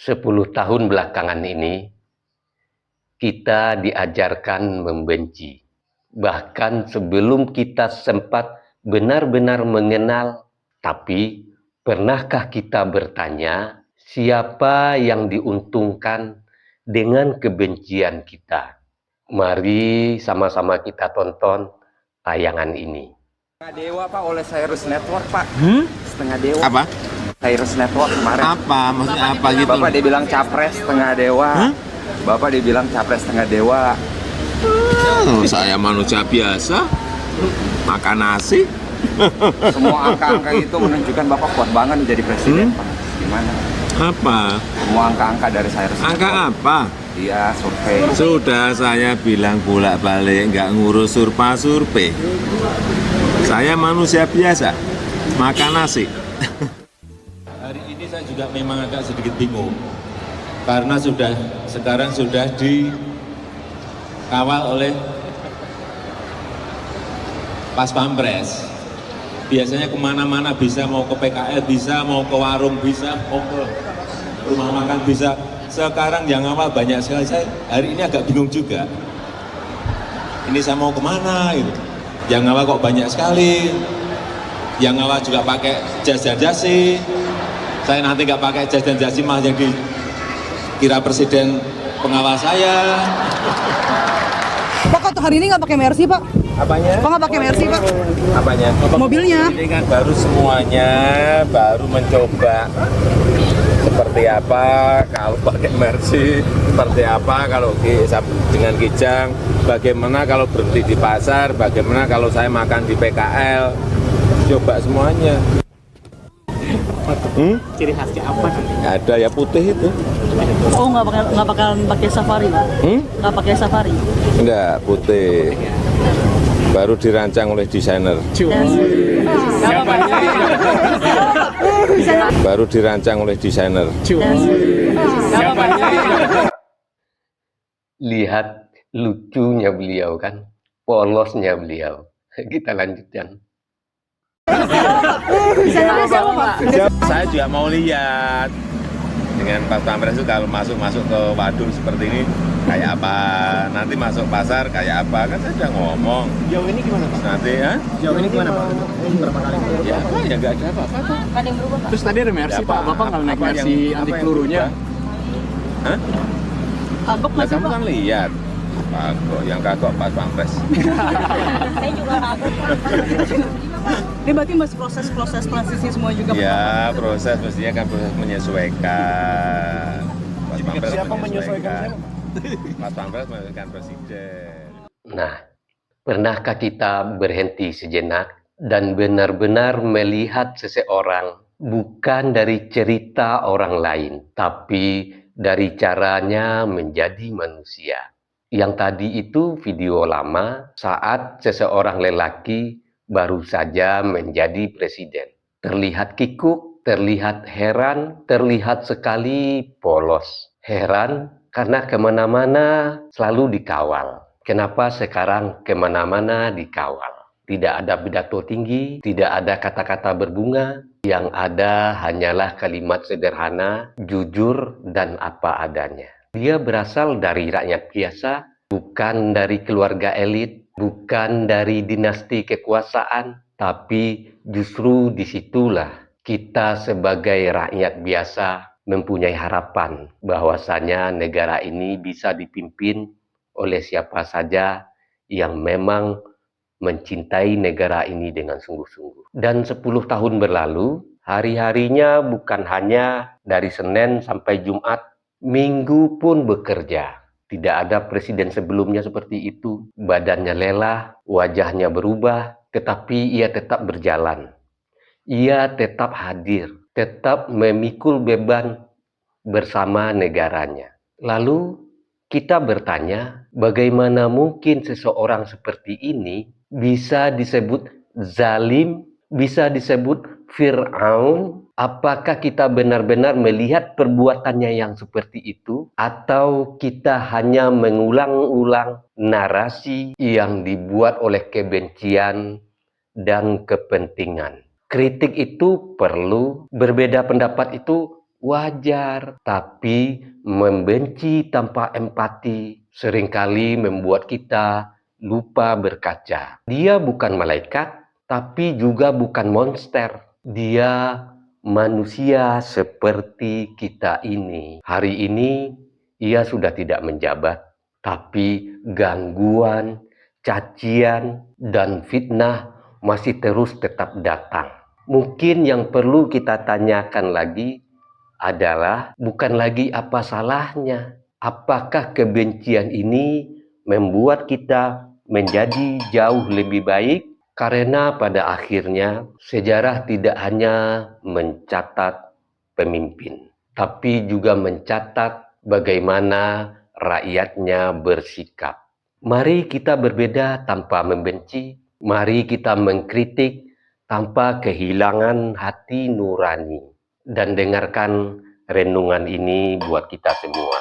10 tahun belakangan ini, kita diajarkan membenci. Bahkan sebelum kita sempat benar-benar mengenal, tapi pernahkah kita bertanya, siapa yang diuntungkan dengan kebencian kita? Mari sama-sama kita tonton tayangan ini. Setengah Dewa Pak, oleh Cyrus Network Pak. Setengah Dewa. Apa? Cyrus Network kemarin. Apa? Maksudnya apa gitu? Bapak dibilang capres setengah dewa. Bapak dibilang capres setengah dewa. Saya manusia biasa, makan nasi. Semua angka-angka itu menunjukkan Bapak kuat banget jadi presiden Pak. Gimana? Apa? Semua angka-angka dari Cyrus Network. Angka apa? Iya, survei. Sudah saya bilang bolak-balik nggak ngurus survei. Saya manusia biasa, makan nasi. Hari ini saya juga memang agak sedikit bingung karena sekarang sudah dikawal oleh Pas Pampres. Biasanya kemana-mana bisa, mau ke PKL bisa, mau ke warung bisa, mau ke rumah makan bisa. Sekarang yang awal banyak sekali, saya hari ini agak bingung juga. Ini saya mau kemana gitu. Yang awal kok banyak sekali. Yang awal juga pakai jas dan jasi. Saya nanti nggak pakai jas dan jasi malah jadi kira presiden pengawal saya. Pak, kok hari ini nggak pakai Mercy, Pak? Apanya? Kok nggak pakai Mercy, Pak? Apanya? Mobilnya. Ini kan baru semuanya, baru mencoba seperti apa kalau pakai Mercy, seperti apa kalau dengan Kijang, bagaimana kalau berhenti di pasar, bagaimana kalau saya makan di PKL, coba semuanya. Ciri khasnya apa nanti? Ada ya putih itu. Oh, nggak bakal pakai safari, Pak? Nggak pakai safari? Enggak, putih. Baru dirancang oleh desainer. Baru dirancang oleh desainer. Lihat lucunya beliau kan, polosnya beliau. Kita lanjutkan. Saya juga mau lihat dengan Pas Pampres itu kalau masuk ke waduk seperti ini kayak apa, nanti masuk pasar kayak apa, kan saya sudah ngomong. Jauh ini gimana Pak? Nanti ya? Jauh ini gimana Pak? Berapa kali? Ya nggak ada apa-apa. Ada yang berubah, Pak? Terus tadi ada Mercy Pak, Bapak nggak naik Mercy anti pelurunya? Hah? Kagok Nah, nggak sih, kamu Pak? kan lihat. Kagok, yang kagok Pas Pampres. Saya juga kagok. Ini berarti masih proses transisi semua juga, Pak? Ya, proses mestinya kan proses menyesuaikan. Pas Pampres Siapa menyesuaikan siapa? Pas Pampres menyesuaikan presiden. Nah, pernahkah kita berhenti sejenak dan benar-benar melihat seseorang bukan dari cerita orang lain, tapi dari caranya menjadi manusia? Yang tadi itu video lama saat seseorang lelaki baru saja menjadi presiden. Terlihat kikuk, terlihat heran, terlihat sekali polos. Heran karena kemana-mana selalu dikawal. Kenapa sekarang kemana-mana dikawal? Tidak ada pidato tinggi, tidak ada kata-kata berbunga, yang ada hanyalah kalimat sederhana, jujur, dan apa adanya. Dia berasal dari rakyat biasa, bukan dari keluarga elit, bukan dari dinasti kekuasaan, tapi justru disitulah kita sebagai rakyat biasa mempunyai harapan bahwasanya negara ini bisa dipimpin oleh siapa saja yang memang mencintai negara ini dengan sungguh-sungguh. Dan 10 tahun berlalu, hari-harinya bukan hanya dari Senin sampai Jumat, Minggu pun bekerja. Tidak ada presiden sebelumnya seperti itu. Badannya lelah, wajahnya berubah, tetapi ia tetap berjalan. Ia tetap hadir, tetap memikul beban bersama negaranya. Lalu kita bertanya, bagaimana mungkin seseorang seperti ini bisa disebut zalim, bisa disebut Fir'aun? Apakah kita benar-benar melihat perbuatannya yang seperti itu? Atau kita hanya mengulang-ulang narasi yang dibuat oleh kebencian dan kepentingan? Kritik itu perlu, berbeda pendapat itu wajar. Tapi membenci tanpa empati seringkali membuat kita lupa berkaca. Dia bukan malaikat, tapi juga bukan monster. Dia manusia seperti kita ini. Hari ini ia sudah tidak menjabat, tapi gangguan, cacian, dan fitnah masih terus tetap datang. Mungkin yang perlu kita tanyakan lagi adalah bukan lagi apa salahnya. Apakah kebencian ini membuat kita menjadi jauh lebih baik? Karena pada akhirnya sejarah tidak hanya mencatat pemimpin, tapi juga mencatat bagaimana rakyatnya bersikap. Mari kita berbeda tanpa membenci, mari kita mengkritik tanpa kehilangan hati nurani. Dan dengarkan renungan ini buat kita semua.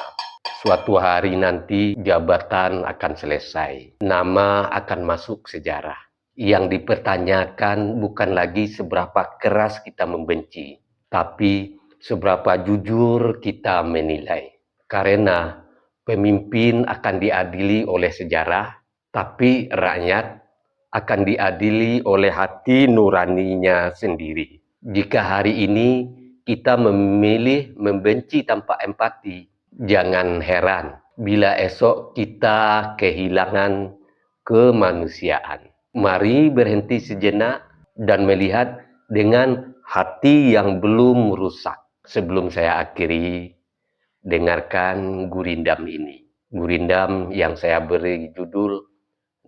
Suatu hari nanti jabatan akan selesai, nama akan masuk sejarah. Yang dipertanyakan bukan lagi seberapa keras kita membenci, tapi seberapa jujur kita menilai. Karena pemimpin akan diadili oleh sejarah, tapi rakyat akan diadili oleh hati nuraninya sendiri. Jika hari ini kita memilih membenci tanpa empati, jangan heran bila esok kita kehilangan kemanusiaan. Mari berhenti sejenak dan melihat dengan hati yang belum rusak. Sebelum saya akhiri, dengarkan gurindam ini. Gurindam yang saya beri judul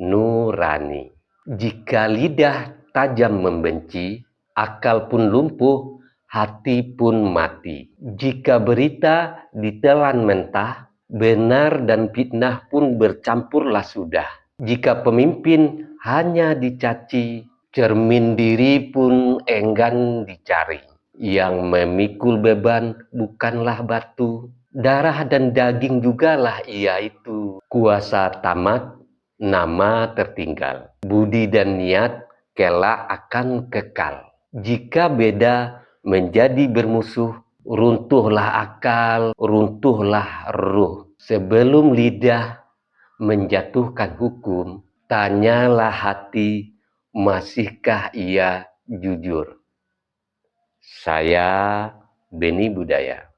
Nurani. Jika lidah tajam membenci, akal pun lumpuh, hati pun mati. Jika berita ditelan mentah, benar dan fitnah pun bercampurlah sudah. Jika pemimpin hanya dicaci, cermin diri pun enggan dicari. Yang memikul beban bukanlah batu, darah dan daging jugalah ia itu. Kuasa tamat, nama tertinggal. Budi dan niat kelak akan kekal. Jika beda menjadi bermusuh, runtuhlah akal, runtuhlah ruh. Sebelum lidah menjatuhkan hukum, tanyalah hati, masihkah ia jujur? Saya Beni Budaya.